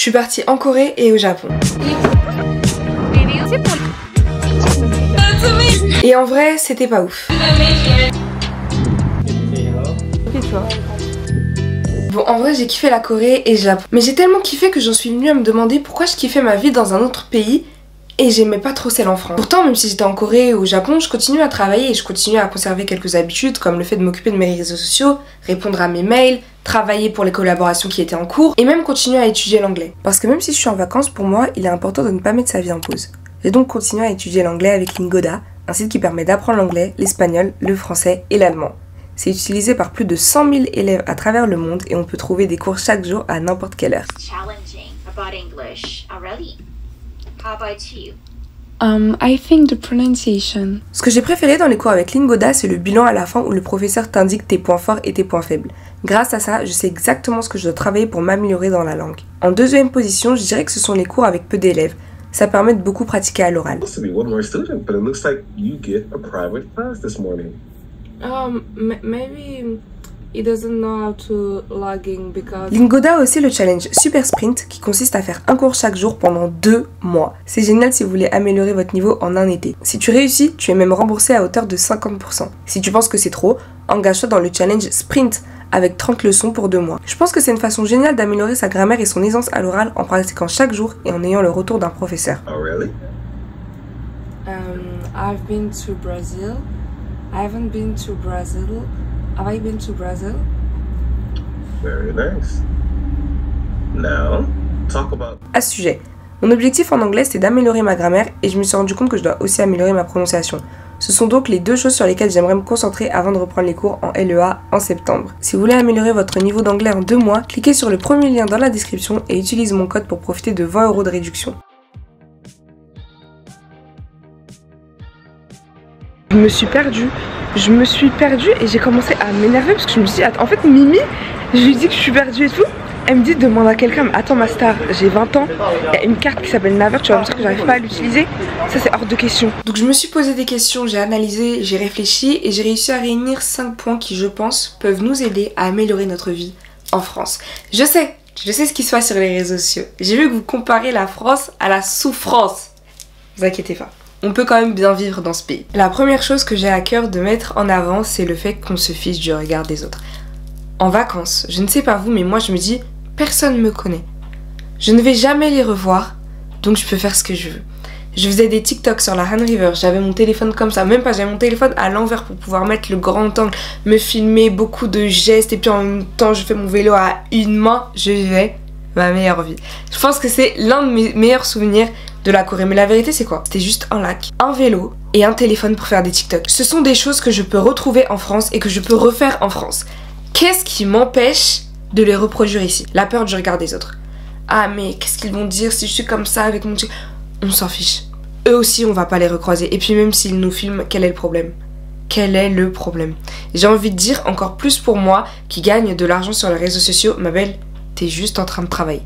suis partie en Corée et au Japon. Et en vrai, c'était pas ouf. Bon, en vrai, j'ai kiffé la Corée et le Japon. Mais j'ai tellement kiffé que j'en suis venue à me demander pourquoi je kiffais ma vie dans un autre pays et j'aimais pas trop celle en France. Pourtant, même si j'étais en Corée ou au Japon, je continuais à travailler et je continuais à conserver quelques habitudes comme le fait de m'occuper de mes réseaux sociaux, répondre à mes mails, travailler pour les collaborations qui étaient en cours et même continuer à étudier l'anglais. Parce que même si je suis en vacances, pour moi, il est important de ne pas mettre sa vie en pause. J'ai donc continué à étudier l'anglais avec Lingoda, un site qui permet d'apprendre l'anglais, l'espagnol, le français et l'allemand. C'est utilisé par plus de 100 000 élèves à travers le monde et on peut trouver des cours chaque jour à n'importe quelle heure. I think the pronunciation. Ce que j'ai préféré dans les cours avec Lingoda, c'est le bilan à la fin où le professeur t'indique tes points forts et tes points faibles. Grâce à ça, je sais exactement ce que je dois travailler pour m'améliorer dans la langue. En deuxième position, je dirais que ce sont les cours avec peu d'élèves. Ça permet de beaucoup pratiquer à l'oral. Maybe he doesn't know how to log in because... Lingoda a aussi le challenge Super Sprint qui consiste à faire un cours chaque jour pendant 2 mois. C'est génial si vous voulez améliorer votre niveau en un été. Si tu réussis, tu es même remboursé à hauteur de 50%. Si tu penses que c'est trop, engage-toi dans le challenge Sprint avec 30 leçons pour 2 mois. Je pense que c'est une façon géniale d'améliorer sa grammaire et son aisance à l'oral en pratiquant chaque jour et en ayant le retour d'un professeur. Oh, really? I've been to Brazil. I haven't been to Brazil. Have I been to Brazil? Very nice. Now, talk about... À ce sujet, mon objectif en anglais c'est d'améliorer ma grammaire et je me suis rendu compte que je dois aussi améliorer ma prononciation. Ce sont donc les deux choses sur lesquelles j'aimerais me concentrer avant de reprendre les cours en LEA en septembre. Si vous voulez améliorer votre niveau d'anglais en 2 mois, cliquez sur le premier lien dans la description et utilisez mon code pour profiter de 20 € de réduction. Je me suis perdue et j'ai commencé à m'énerver parce que je me suis dit, en fait Mimi, je lui dis que je suis perdue et tout. Elle me dit demande à quelqu'un, mais attends ma star, j'ai 20 ans, il y a une carte qui s'appelle Naver, tu vas me dire que j'arrive pas à l'utiliser, ça c'est hors de question. Donc je me suis posé des questions, j'ai analysé, j'ai réfléchi et j'ai réussi à réunir 5 points qui je pense peuvent nous aider à améliorer notre vie en France. Je sais ce qui se passe sur les réseaux sociaux, j'ai vu que vous comparez la France à la souffrance, ne vous inquiétez pas. On peut quand même bien vivre dans ce pays. La première chose que j'ai à cœur de mettre en avant, c'est le fait qu'on se fiche du regard des autres. En vacances, je ne sais pas vous, mais moi je me dis, personne ne me connaît. Je ne vais jamais les revoir, donc je peux faire ce que je veux. Je faisais des TikTok sur la Han River, j'avais mon téléphone comme ça, même pas, j'avais mon téléphone à l'envers pour pouvoir mettre le grand angle, me filmer beaucoup de gestes, et puis en même temps je fais mon vélo à une main, je vivais ma meilleure vie. Je pense que c'est l'un de mes meilleurs souvenirs de la Corée, mais la vérité c'est quoi? C'était juste un lac, un vélo et un téléphone pour faire des TikTok. Ce sont des choses que je peux retrouver en France et que je peux refaire en France. Qu'est-ce qui m'empêche de les reproduire ici? La peur du regard des autres. Ah mais qu'est-ce qu'ils vont dire si je suis comme ça avec mon... On s'en fiche. Eux aussi on va pas les recroiser. Et puis même s'ils nous filment, quel est le problème? Quel est le problème? J'ai envie de dire encore plus pour moi qui gagne de l'argent sur les réseaux sociaux, ma belle, t'es juste en train de travailler.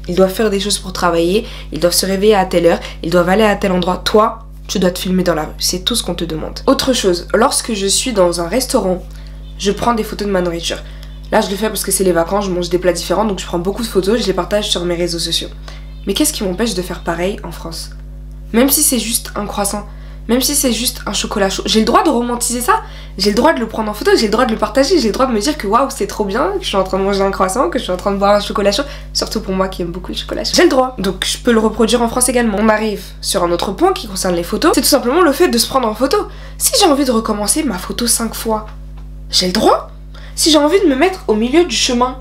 Ils doivent faire des choses pour travailler, ils doivent se réveiller à telle heure, ils doivent aller à tel endroit. Toi, tu dois te filmer dans la rue, c'est tout ce qu'on te demande. Autre chose, lorsque je suis dans un restaurant, je prends des photos de ma nourriture. Là, je le fais parce que c'est les vacances, je mange des plats différents, donc je prends beaucoup de photos, je les partage sur mes réseaux sociaux. Mais qu'est-ce qui m'empêche de faire pareil en France? Même si c'est juste un croissant, même si c'est juste un chocolat chaud, j'ai le droit de romantiser ça, j'ai le droit de le prendre en photo, j'ai le droit de le partager, j'ai le droit de me dire que waouh c'est trop bien, que je suis en train de manger un croissant, que je suis en train de boire un chocolat chaud, surtout pour moi qui aime beaucoup le chocolat chaud. J'ai le droit, donc je peux le reproduire en France également. On arrive sur un autre point qui concerne les photos, c'est tout simplement le fait de se prendre en photo. Si j'ai envie de recommencer ma photo 5 fois, j'ai le droit. Si j'ai envie de me mettre au milieu du chemin,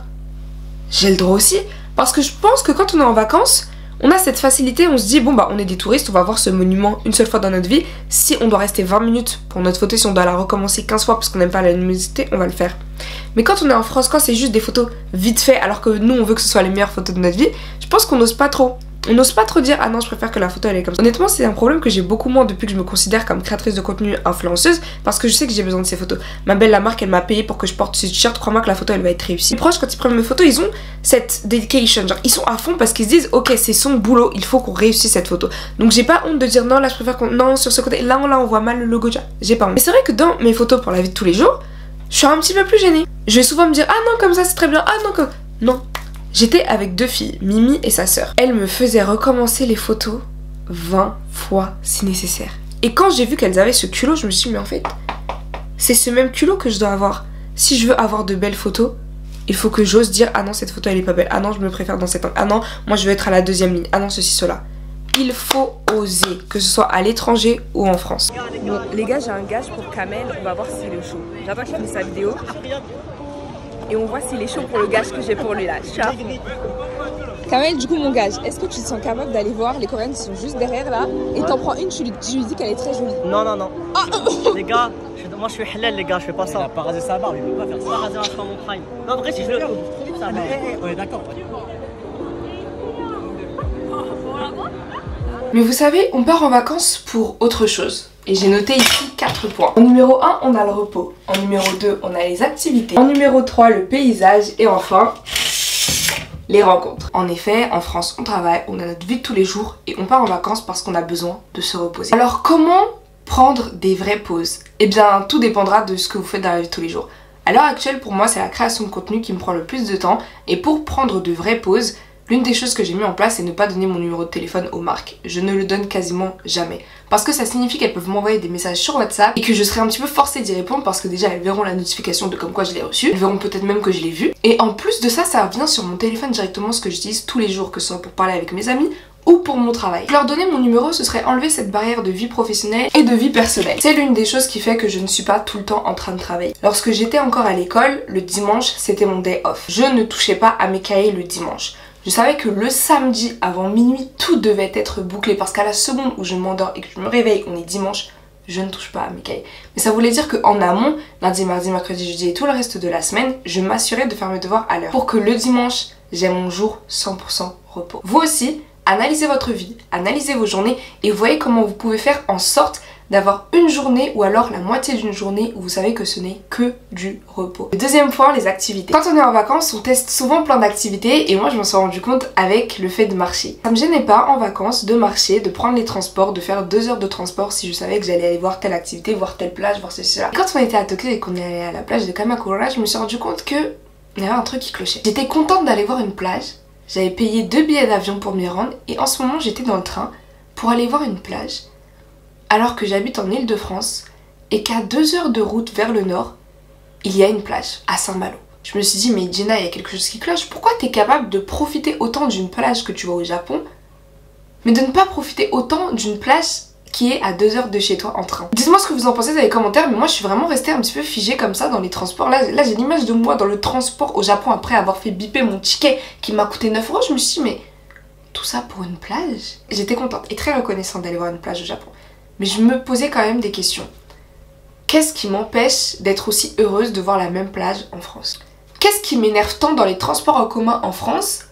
j'ai le droit aussi, parce que je pense que quand on est en vacances, on a cette facilité, on se dit bon bah on est des touristes, on va voir ce monument une seule fois dans notre vie. Si on doit rester 20 minutes pour notre photo, si on doit la recommencer 15 fois parce qu'on n'aime pas la luminosité, on va le faire. Mais quand on est en France, quand c'est juste des photos vite fait, alors que nous on veut que ce soit les meilleures photos de notre vie, je pense qu'on n'ose pas trop. On n'ose pas trop dire ah non je préfère que la photo elle est comme ça. Honnêtement c'est un problème que j'ai beaucoup moins depuis que je me considère comme créatrice de contenu influenceuse, parce que je sais que j'ai besoin de ces photos. Ma belle la marque elle m'a payé pour que je porte ce t-shirt, crois-moi que la photo elle va être réussie. Les proches quand ils prennent mes photos ils ont cette dedication, genre ils sont à fond parce qu'ils se disent ok c'est son boulot, il faut qu'on réussisse cette photo. Donc j'ai pas honte de dire non là je préfère qu'on... Non sur ce côté, là on voit mal le logo, j'ai pas honte. Mais c'est vrai que dans mes photos pour la vie de tous les jours, je suis un petit peu plus gênée. Je vais souvent me dire ah non comme ça c'est très bien, ah non comme... Non. J'étais avec 2 filles, Mimi et sa sœur. Elles me faisaient recommencer les photos 20 fois si nécessaire. Et quand j'ai vu qu'elles avaient ce culot, je me suis dit mais en fait, c'est ce même culot que je dois avoir. Si je veux avoir de belles photos, il faut que j'ose dire ah non cette photo elle est pas belle, ah non je me préfère dans cette angle, ah non moi je veux être à la 2e ligne, ah non ceci cela. Il faut oser, que ce soit à l'étranger ou en France. Bon les gars, j'ai un gage pour Kamel, on va voir s'il est chaud. J'attends qu'il finisse sa vidéo et on voit s'il est chaud pour le gage que j'ai pour lui là. Ciao. Kamel, du coup mon gage, est-ce que tu te sens capable d'aller voir les Coréennes qui sont juste derrière là et t'en prends une, tu lui dis qu'elle est très jolie? Non non non. Les gars, moi je suis halal les gars, je fais pas ça. Il a pas rasé sa barbe, il peut pas faire ça. Pas raser un mon prime. Non en vrai si je le... Ça va. Ouais d'accord. Mais vous savez, on part en vacances pour autre chose. Et j'ai noté ici 4 points. En numéro 1, on a le repos. En numéro 2, on a les activités. En numéro 3, le paysage. Et enfin, les rencontres. En effet, en France, on travaille, on a notre vie de tous les jours et on part en vacances parce qu'on a besoin de se reposer. Alors comment prendre des vraies pauses? Eh bien, tout dépendra de ce que vous faites dans la vie de tous les jours. À l'heure actuelle, pour moi, c'est la création de contenu qui me prend le plus de temps. Et pour prendre de vraies pauses, l'une des choses que j'ai mis en place, c'est ne pas donner mon numéro de téléphone aux marques. Je ne le donne quasiment jamais. Parce que ça signifie qu'elles peuvent m'envoyer des messages sur WhatsApp et que je serai un petit peu forcée d'y répondre parce que déjà elles verront la notification de comme quoi je l'ai reçu. Elles verront peut-être même que je l'ai vu. Et en plus de ça, ça vient sur mon téléphone directement, ce que j'utilise tous les jours, que ce soit pour parler avec mes amis ou pour mon travail. Leur donner mon numéro, ce serait enlever cette barrière de vie professionnelle et de vie personnelle. C'est l'une des choses qui fait que je ne suis pas tout le temps en train de travailler. Lorsque j'étais encore à l'école, le dimanche, c'était mon day off. Je ne touchais pas à mes cahiers le dimanche. Je savais que le samedi avant minuit, tout devait être bouclé parce qu'à la seconde où je m'endors et que je me réveille, on est dimanche, je ne touche pas à mes cahiers. Mais ça voulait dire qu'en amont, lundi, mardi, mercredi, jeudi et tout le reste de la semaine, je m'assurais de faire mes devoirs à l'heure pour que le dimanche, j'ai mon jour 100% repos. Vous aussi, analysez votre vie, analysez vos journées et voyez comment vous pouvez faire en sorte d'avoir une journée ou alors la moitié d'une journée où vous savez que ce n'est que du repos. Le deuxième point, les activités. Quand on est en vacances, on teste souvent plein d'activités et moi je m'en suis rendu compte avec le fait de marcher. Ça me gênait pas en vacances de marcher, de prendre les transports, de faire 2 heures de transport si je savais que j'allais aller voir telle activité, voir telle plage, voir ceci, cela. Et quand on était à Tokyo et qu'on est allé à la plage de Kamakura, je me suis rendu compte que il y avait un truc qui clochait. J'étais contente d'aller voir une plage, j'avais payé 2 billets d'avion pour m'y rendre et en ce moment j'étais dans le train pour aller voir une plage alors que j'habite en Île-de-France et qu'à 2 heures de route vers le nord, il y a une plage à Saint-Malo. Je me suis dit mais Jenna, il y a quelque chose qui cloche, pourquoi t'es capable de profiter autant d'une plage que tu vois au Japon mais de ne pas profiter autant d'une plage qui est à 2 heures de chez toi en train? Dites-moi ce que vous en pensez dans les commentaires, mais moi je suis vraiment restée un petit peu figée comme ça dans les transports. Là j'ai l'image de moi dans le transport au Japon après avoir fait biper mon ticket qui m'a coûté 9 €. Je me suis dit mais tout ça pour une plage? J'étais contente et très reconnaissante d'aller voir une plage au Japon. Mais je me posais quand même des questions. Qu'est-ce qui m'empêche d'être aussi heureuse de voir la même plage en France? Qu'est-ce qui m'énerve tant dans les transports en commun en France?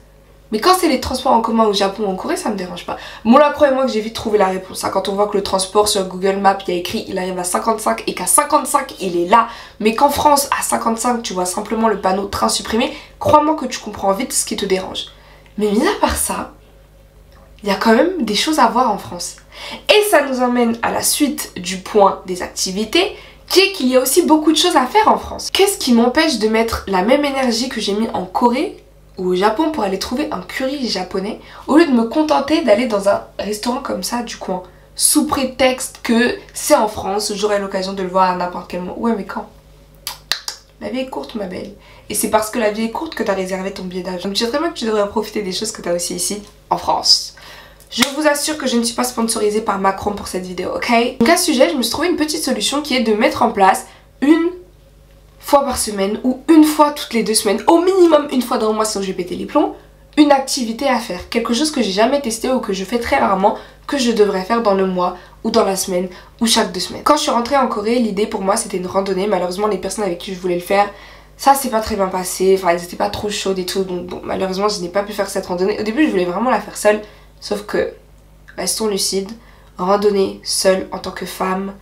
Mais quand c'est les transports en commun au Japon ou en Corée, ça me dérange pas. Bon là, croyez-moi que j'ai vite trouvé la réponse. Quand on voit que le transport sur Google Maps, il y a écrit il arrive à 55 et qu'à 55 il est là, mais qu'en France à 55 tu vois simplement le panneau train supprimé, crois-moi que tu comprends vite ce qui te dérange. Mais mis à part ça, il y a quand même des choses à voir en France. Et ça nous emmène à la suite du point des activités, qui est qu'il y a aussi beaucoup de choses à faire en France. Qu'est-ce qui m'empêche de mettre la même énergie que j'ai mis en Corée ou au Japon pour aller trouver un curry japonais au lieu de me contenter d'aller dans un restaurant comme ça du coin, sous prétexte que c'est en France, j'aurai l'occasion de le voir à n'importe quel moment. Ouais mais quand? La vie est courte ma belle. Et c'est parce que la vie est courte que t'as réservé ton billet d'avion. Donc je sais très bien que tu devrais profiter des choses que t'as aussi ici en France. Je vous assure que je ne suis pas sponsorisée par Macron pour cette vidéo, ok? Donc à ce sujet, je me suis trouvé une petite solution qui est de mettre en place une fois par semaine ou une fois toutes les 2 semaines, au minimum une fois dans le mois sinon je vais péter les plombs, une activité à faire. Quelque chose que j'ai jamais testé ou que je fais très rarement, que je devrais faire dans le mois ou dans la semaine ou chaque 2 semaines. Quand je suis rentrée en Corée, l'idée pour moi c'était une randonnée. Malheureusement les personnes avec qui je voulais le faire, ça s'est pas très bien passé, enfin elles étaient pas trop chaudes et tout, donc bon, malheureusement je n'ai pas pu faire cette randonnée. Au début je voulais vraiment la faire seule, sauf que restons lucides, randonnée seule en tant que femme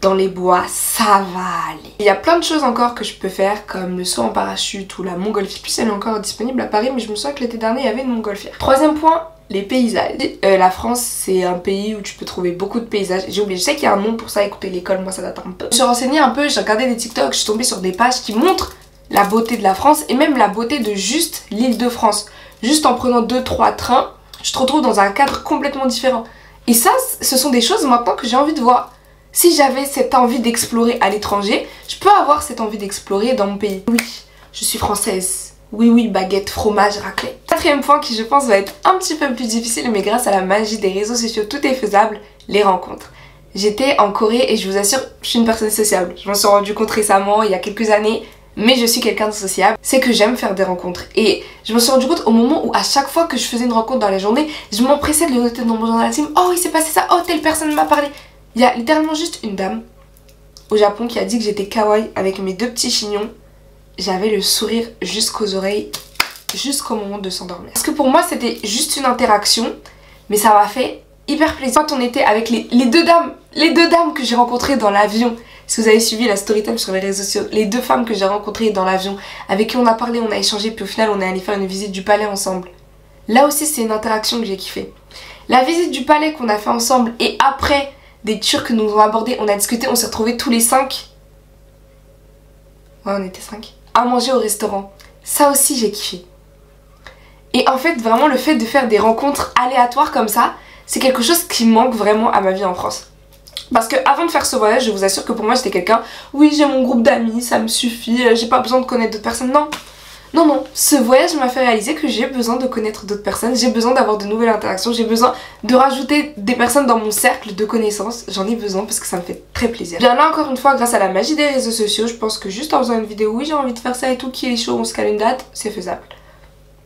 dans les bois, ça va aller. Il y a plein de choses encore que je peux faire comme le saut en parachute ou la montgolfière. Plus elle est encore disponible à Paris, mais je me souviens que l'été dernier il y avait une montgolfière. Troisième point, les paysages. La France c'est un pays où tu peux trouver beaucoup de paysages. J'ai oublié, je sais qu'il y a un nom pour ça, écoutez l'école, moi ça date un peu. Je me suis renseignée un peu, j'ai regardé des TikTok, je suis tombée sur des pages qui montrent la beauté de la France et même la beauté de juste l'Île-de-France. juste en prenant 2-3 trains, je te retrouve dans un cadre complètement différent. Et ça, ce sont des choses maintenant que j'ai envie de voir. Si j'avais cette envie d'explorer à l'étranger, je peux avoir cette envie d'explorer dans mon pays. Oui, je suis française. Oui, oui, baguette, fromage, raclette. Quatrième point qui je pense va être un petit peu plus difficile, mais grâce à la magie des réseaux sociaux, tout est faisable, les rencontres. J'étais en Corée et je vous assure, je suis une personne sociable. Je m'en suis rendu compte récemment, il y a quelques années, mais je suis quelqu'un de sociable. C'est que j'aime faire des rencontres. Et je me suis rendu compte au moment où à chaque fois que je faisais une rencontre dans la journée, je m'empressais de le noter dans mon journal intime. Oh, il s'est passé ça, oh, telle personne m'a parlé. Il y a littéralement juste une dame au Japon qui a dit que j'étais kawaii avec mes 2 petits chignons. J'avais le sourire jusqu'aux oreilles, jusqu'au moment de s'endormir. Parce que pour moi, c'était juste une interaction, mais ça m'a fait hyper plaisir. Quand on était avec les deux dames que j'ai rencontrées dans l'avion, si vous avez suivi la story time sur les réseaux sociaux, les 2 femmes que j'ai rencontrées dans l'avion, avec qui on a parlé, on a échangé, puis au final on est allé faire une visite du palais ensemble. Là aussi c'est une interaction que j'ai kiffé. La visite du palais qu'on a fait ensemble et après des Turcs nous ont abordés, on a discuté, on s'est retrouvés tous les 5. Ouais, on était 5. À manger au restaurant. Ça aussi j'ai kiffé. Et en fait vraiment le fait de faire des rencontres aléatoires comme ça, c'est quelque chose qui manque vraiment à ma vie en France. Parce que avant de faire ce voyage, je vous assure que pour moi j'étais quelqu'un, oui j'ai mon groupe d'amis, ça me suffit, j'ai pas besoin de connaître d'autres personnes. Non, non, non, ce voyage m'a fait réaliser que j'ai besoin de connaître d'autres personnes, j'ai besoin d'avoir de nouvelles interactions, j'ai besoin de rajouter des personnes dans mon cercle de connaissances. J'en ai besoin parce que ça me fait très plaisir. Bien là encore une fois, grâce à la magie des réseaux sociaux, je pense que juste en faisant une vidéo, oui j'ai envie de faire ça et tout, qui est chaud, on se cale une date, c'est faisable.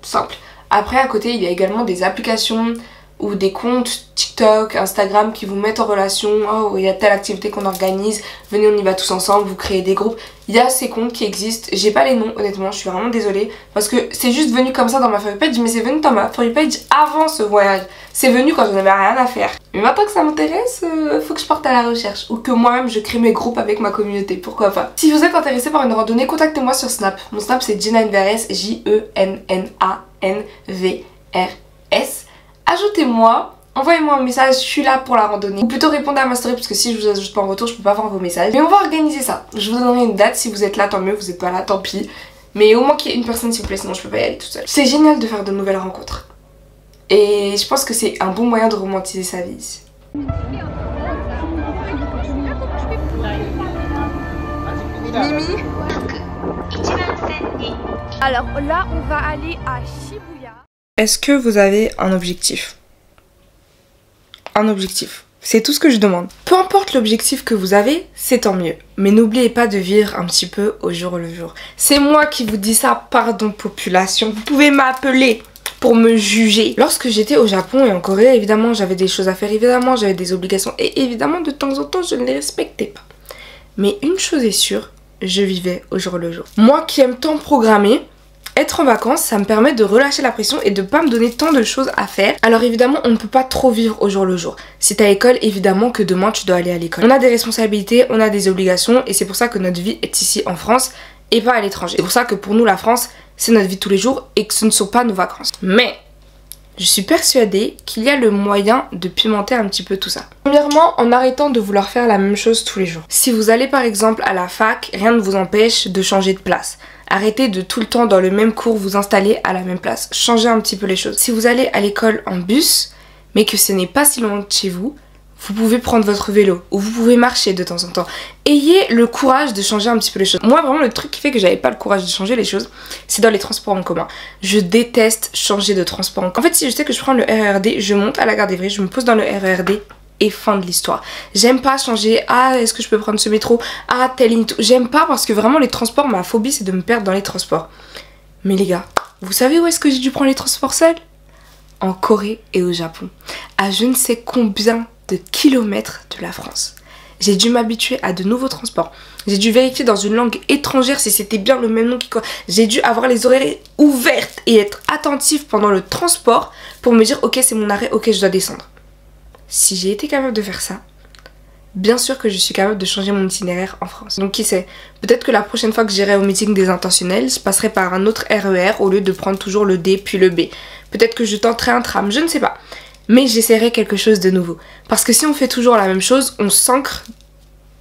Simple. Après à côté il y a également des applications ou des comptes TikTok, Instagram qui vous mettent en relation. Oh, il y a telle activité qu'on organise, venez on y va tous ensemble, vous créez des groupes. Il y a ces comptes qui existent, j'ai pas les noms honnêtement, je suis vraiment désolée parce que c'est juste venu comme ça dans ma For You page, mais c'est venu dans ma For You page avant ce voyage. C'est venu quand je n'avais rien à faire. Mais maintenant que ça m'intéresse, faut que je parte à la recherche ou que moi-même je crée mes groupes avec ma communauté, pourquoi pas. Si vous êtes intéressé par une randonnée, contactez-moi sur Snap. Mon Snap c'est JennaNVRS, JennaNVRS. Ajoutez-moi, envoyez-moi un message, je suis là pour la randonnée. Ou plutôt répondez à ma story parce que si je vous ajoute pas en retour, je peux pas voir vos messages. Mais on va organiser ça. Je vous donnerai une date, si vous êtes là tant mieux, vous êtes pas là tant pis. Mais au moins qu'il y ait une personne s'il vous plaît, sinon je peux pas y aller toute seule. C'est génial de faire de nouvelles rencontres. Et je pense que c'est un bon moyen de romantiser sa vie ici. Mimi. Alors là, on va aller à Shibuya. Est-ce que vous avez un objectif? Un objectif. C'est tout ce que je demande. Peu importe l'objectif que vous avez, c'est tant mieux. Mais n'oubliez pas de vivre un petit peu au jour le jour. C'est moi qui vous dis ça, pardon population. Vous pouvez m'appeler pour me juger. Lorsque j'étais au Japon et en Corée, évidemment j'avais des choses à faire, évidemment j'avais des obligations. Et évidemment de temps en temps je ne les respectais pas. Mais une chose est sûre, je vivais au jour le jour. Moi qui aime tant programmer, être en vacances, ça me permet de relâcher la pression et de pas me donner tant de choses à faire. Alors évidemment, on ne peut pas trop vivre au jour le jour. Si t'es à l'école, évidemment que demain tu dois aller à l'école. On a des responsabilités, on a des obligations et c'est pour ça que notre vie est ici en France et pas à l'étranger. C'est pour ça que pour nous, la France, c'est notre vie de tous les jours et que ce ne sont pas nos vacances. Mais je suis persuadée qu'il y a le moyen de pimenter un petit peu tout ça. Premièrement, en arrêtant de vouloir faire la même chose tous les jours. Si vous allez par exemple à la fac, rien ne vous empêche de changer de place. Arrêtez de tout le temps dans le même cours vous installer à la même place. Changez un petit peu les choses. Si vous allez à l'école en bus, mais que ce n'est pas si loin de chez vous, vous pouvez prendre votre vélo ou vous pouvez marcher de temps en temps. Ayez le courage de changer un petit peu les choses. Moi vraiment le truc qui fait que j'avais pas le courage de changer les choses, c'est dans les transports en commun. Je déteste changer de transport en commun. En fait si je sais que je prends le RERD, je monte à la gare d'Evry, je me pose dans le RERD et fin de l'histoire. J'aime pas changer, ah est-ce que je peux prendre ce métro, ah telle ligne, j'aime pas parce que vraiment les transports, ma phobie c'est de me perdre dans les transports. Mais les gars, vous savez où est-ce que j'ai dû prendre les transports seuls? En Corée et au Japon. À je ne sais combien de kilomètres de la France. J'ai dû m'habituer à de nouveaux transports. J'ai dû vérifier dans une langue étrangère si c'était bien le même nom qui quoi. J'ai dû avoir les oreilles ouvertes et être attentive pendant le transport pour me dire ok c'est mon arrêt, ok je dois descendre. Si j'ai été capable de faire ça, bien sûr que je suis capable de changer mon itinéraire en France. Donc qui sait, peut-être que la prochaine fois que j'irai au meeting des intentionnels, je passerai par un autre RER au lieu de prendre toujours le D puis le B. Peut-être que je tenterai un tram, je ne sais pas. Mais j'essaierai quelque chose de nouveau. Parce que si on fait toujours la même chose, on s'ancre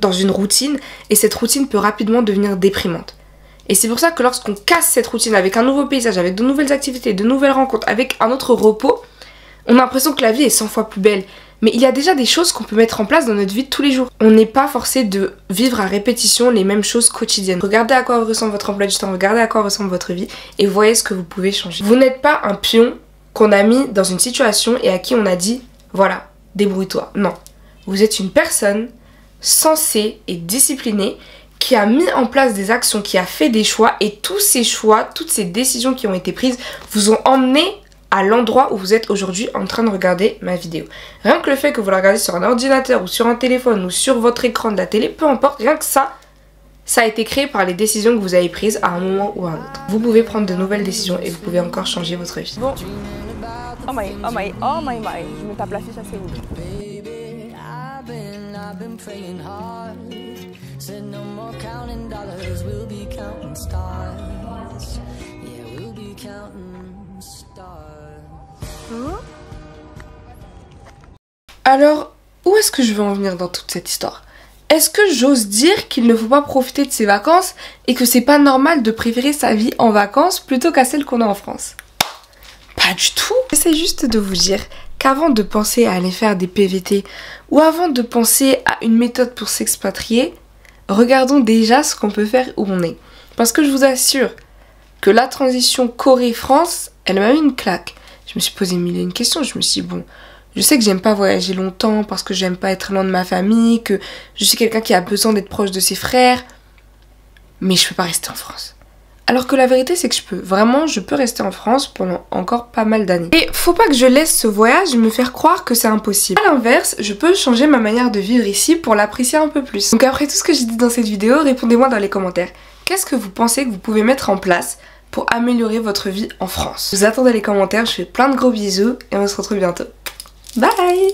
dans une routine et cette routine peut rapidement devenir déprimante. Et c'est pour ça que lorsqu'on casse cette routine avec un nouveau paysage, avec de nouvelles activités, de nouvelles rencontres, avec un autre repos, on a l'impression que la vie est 100 fois plus belle. Mais il y a déjà des choses qu'on peut mettre en place dans notre vie de tous les jours. On n'est pas forcé de vivre à répétition les mêmes choses quotidiennes. Regardez à quoi ressemble votre emploi du temps, regardez à quoi ressemble votre vie et voyez ce que vous pouvez changer. Vous n'êtes pas un pion qu'on a mis dans une situation et à qui on a dit voilà, débrouille-toi. Non. Vous êtes une personne sensée et disciplinée qui a mis en place des actions, qui a fait des choix et tous ces choix, toutes ces décisions qui ont été prises vous ont emmené à l'endroit où vous êtes aujourd'hui en train de regarder ma vidéo. Rien que le fait que vous la regardez sur un ordinateur ou sur un téléphone ou sur votre écran de la télé, peu importe, rien que ça a été créé par les décisions que vous avez prises à un moment ou à un autre. Vous pouvez prendre de nouvelles décisions et vous pouvez encore changer votre vie. Bon. Oh my, je me tape la fiche assez haut. Alors, où est-ce que je veux en venir dans toute cette histoire? Est-ce que j'ose dire qu'il ne faut pas profiter de ses vacances et que c'est pas normal de préférer sa vie en vacances plutôt qu'à celle qu'on a en France? Pas du tout. J'essaie juste de vous dire qu'avant de penser à aller faire des PVT ou avant de penser à une méthode pour s'expatrier, regardons déjà ce qu'on peut faire où on est. Parce que je vous assure que la transition Corée-France, elle m'a mis une claque. Je me suis posé mille et une questions, je me suis dit bon, je sais que j'aime pas voyager longtemps parce que j'aime pas être loin de ma famille, que je suis quelqu'un qui a besoin d'être proche de ses frères, mais je peux pas rester en France. Alors que la vérité c'est que je peux rester en France pendant encore pas mal d'années. Et faut pas que je laisse ce voyage me faire croire que c'est impossible. À l'inverse, je peux changer ma manière de vivre ici pour l'apprécier un peu plus. Donc après tout ce que j'ai dit dans cette vidéo, répondez-moi dans les commentaires. Qu'est-ce que vous pensez que vous pouvez mettre en place pour améliorer votre vie en France? Je vous attends dans les commentaires, je fais plein de gros bisous et on se retrouve bientôt. Bye!